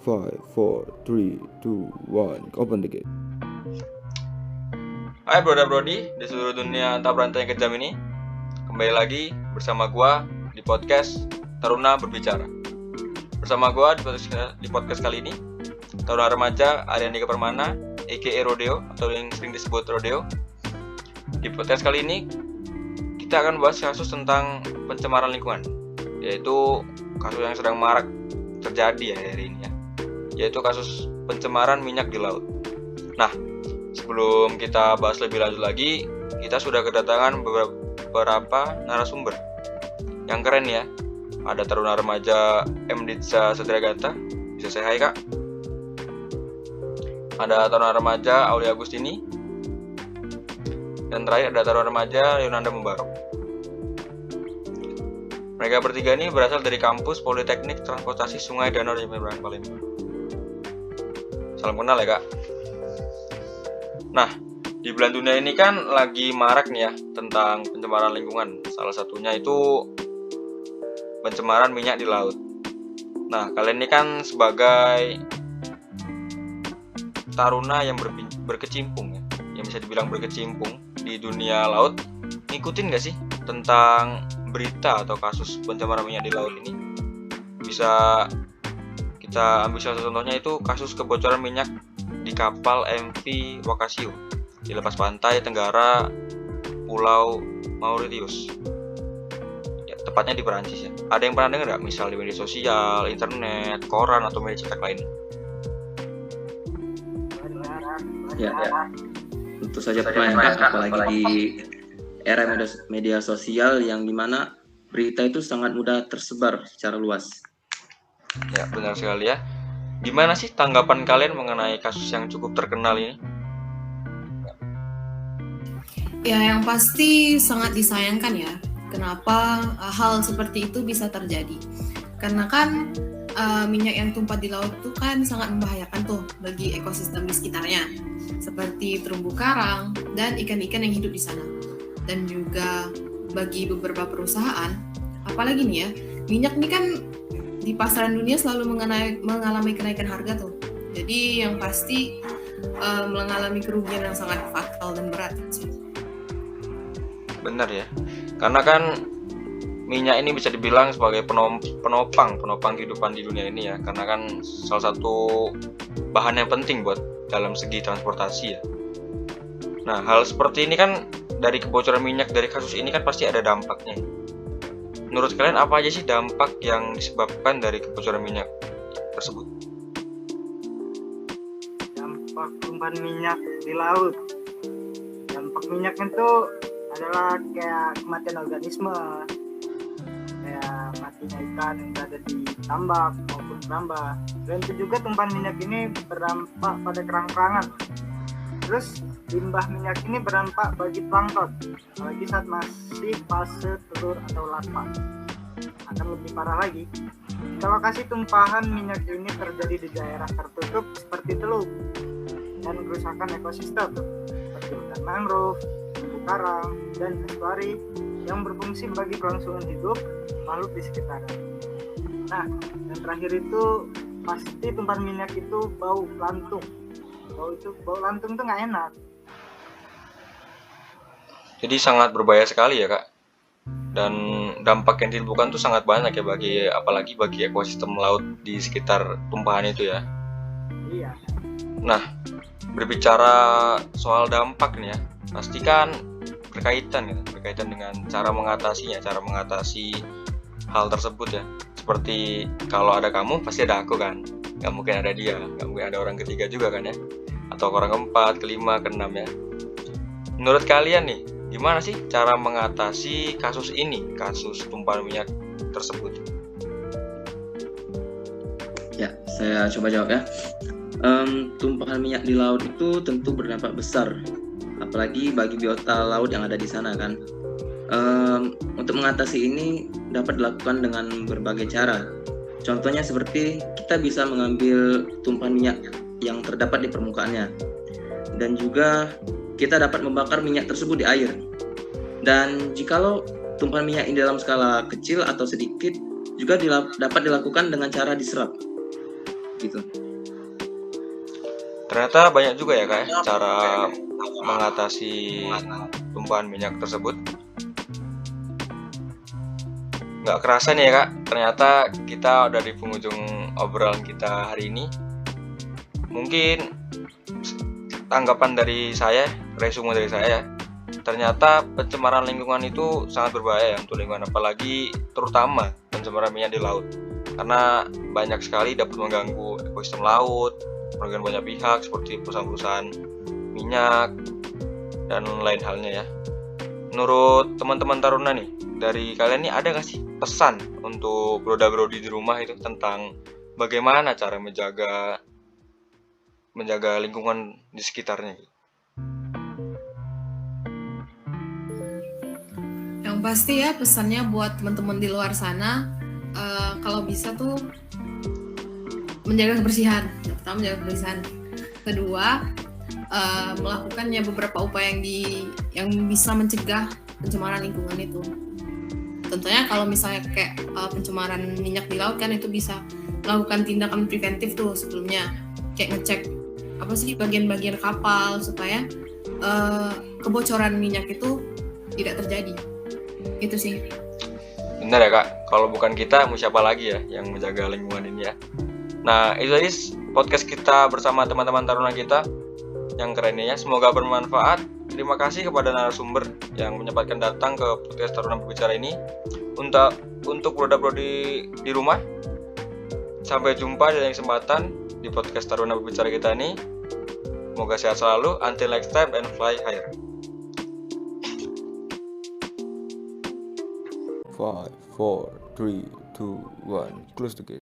5, 4, 3, 2, 1. Open the gate. Hai brother-brodi di seluruh dunia tak berantai yang kejam ini. Kembali lagi bersama gua di podcast Taruna Berbicara. Bersama gua di podcast kali ini Taruna Remaja Aryandika Permana aka Rodeo atau yang sering disebut Rodeo. Di podcast kali ini kita akan bahas kasus tentang pencemaran lingkungan, yaitu kasus yang sedang marak terjadi hari ini ya, yaitu kasus pencemaran minyak di laut. Nah, sebelum kita bahas lebih lanjut lagi, kita sudah kedatangan beberapa narasumber yang keren ya. Ada Taruna Remaja M. Ditsa Satriagata, bisa saya hai kak. Ada Taruna Remaja Aulia Agustini, dan terakhir ada Taruna Remaja Yunanda Mubarok. Mereka bertiga ini berasal dari kampus Politeknik Transportasi Sungai Danau Jemberan Palembang. Salam kenal ya kak. Nah, di bulan dunia ini kan lagi marak nih ya tentang pencemaran lingkungan. Salah satunya itu pencemaran minyak di laut. Nah, kalian ini kan sebagai taruna yang berkecimpung ya, yang bisa dibilang berkecimpung di dunia laut, ngikutin gak sih tentang berita atau kasus pencemaran minyak di laut ini? Bisa kita ambil salah satu contohnya itu kasus kebocoran minyak di kapal MV Wakasio di lepas pantai Tenggara Pulau Mauritius, ya, tepatnya di Perancis ya. Ada yang pernah dengar nggak? Misal di media sosial, internet, koran atau media cetak lain? Ya. Tentu saja pernah ya Kak, apalagi di era media sosial yang dimana berita itu sangat mudah tersebar secara luas. Ya, benar sekali ya. Gimana sih tanggapan kalian mengenai kasus yang cukup terkenal ini? Ya, yang pasti sangat disayangkan ya. Kenapa hal seperti itu bisa terjadi? Karena kan minyak yang tumpah di laut itu kan sangat membahayakan tuh bagi ekosistem di sekitarnya, seperti terumbu karang dan ikan-ikan yang hidup di sana. Dan juga bagi beberapa perusahaan, apalagi nih ya, minyak ini kan di pasaran dunia selalu mengalami kenaikan harga tuh. Jadi yang pasti mengalami kerugian yang sangat fatal dan berat sih. Benar ya, karena kan minyak ini bisa dibilang sebagai penopang kehidupan di dunia ini ya, karena kan salah satu bahan yang penting buat dalam segi transportasi ya. Nah, hal seperti ini kan dari kebocoran minyak dari kasus ini kan pasti ada dampaknya. Menurut kalian apa aja sih dampak yang disebabkan dari kebocoran minyak tersebut? Dampak tumpahan minyak di laut. Dampak minyak itu adalah kayak kematian organisme, kayak matinya ikan yang berada di tambak maupun keramba. Dan itu juga tumpahan minyak ini berdampak pada kerang-kerangan. Terus limbah minyak ini berdampak bagi plankton, apalagi saat masih fase telur atau larva. Akan lebih parah lagi jika lokasi tumpahan minyak ini terjadi di daerah tertutup seperti teluk dan kerusakan ekosistem seperti hutan mangrove, terumbu karang, dan estuari yang berfungsi bagi kelangsungan hidup makhluk di sekitarnya. Nah, dan terakhir itu pasti tumpahan minyak itu bau lantung. Bau lantung tuh nggak enak. Jadi sangat berbahaya sekali ya kak. Dan dampak yang ditimbulkan tuh sangat banyak ya, apalagi bagi ekosistem laut di sekitar tumpahan itu ya. Iya. Nah, berbicara soal dampak nih ya, pastikan berkaitan dengan cara mengatasi hal tersebut ya. Seperti kalau ada kamu pasti ada aku kan, nggak mungkin ada dia, nggak mungkin ada orang ketiga juga kan ya, atau orang keempat, kelima, keenam ya. Menurut kalian nih, gimana sih cara mengatasi kasus tumpahan minyak tersebut? Ya, saya coba jawab ya. Tumpahan minyak di laut itu tentu berdampak besar, apalagi bagi biota laut yang ada di sana kan. Untuk mengatasi ini dapat dilakukan dengan berbagai cara. Contohnya seperti kita bisa mengambil tumpahan minyak yang terdapat di permukaannya, dan juga kita dapat membakar minyak tersebut di air. Dan jikalau tumpahan minyak ini dalam skala kecil atau sedikit, juga dapat dilakukan dengan cara diserap. gitu. Ternyata banyak juga ya Kak ya, cara mengatasi tumpahan minyak tersebut. Nggak kerasa nih ya Kak, ternyata kita udah di penghujung obrolan kita hari ini. Mungkin tanggapan dari saya, resume dari saya, ternyata pencemaran lingkungan itu sangat berbahaya ya untuk lingkungan, apalagi terutama pencemaran minyak di laut. Karena banyak sekali dapat mengganggu ekosistem laut, merugikan banyak pihak seperti perusahaan-perusahaan minyak dan lain halnya ya. Menurut teman-teman Taruna nih, dari kalian nih ada nggak sih pesan untuk broda-brodi di rumah itu tentang bagaimana cara menjaga lingkungan di sekitarnya? Yang pasti ya pesannya buat teman-teman di luar sana, kalau bisa tuh menjaga kebersihan. Yang pertama menjaga kebersihan. Kedua, melakukannya beberapa upaya yang bisa mencegah pencemaran lingkungan itu. Tentunya kalau misalnya kayak pencemaran minyak di laut kan itu bisa melakukan tindakan preventif tuh sebelumnya, kayak ngecek apa sih bagian-bagian kapal supaya kebocoran minyak itu tidak terjadi. Itu sih. Benar ya Kak, kalau bukan kita mau siapa lagi ya yang menjaga lingkungan ini ya. Nah itu tadi podcast kita bersama teman-teman Taruna kita yang keren ya. Semoga bermanfaat. Terima kasih kepada narasumber yang menyempatkan datang ke podcast Taruna Berbicara ini. Untuk broda-brodi di rumah, sampai jumpa di lain kesempatan di podcast Taruna Berbicara kita ini. Semoga sehat selalu. Until next time and fly higher. 5, 4, 3, 2, 1. Close the gate.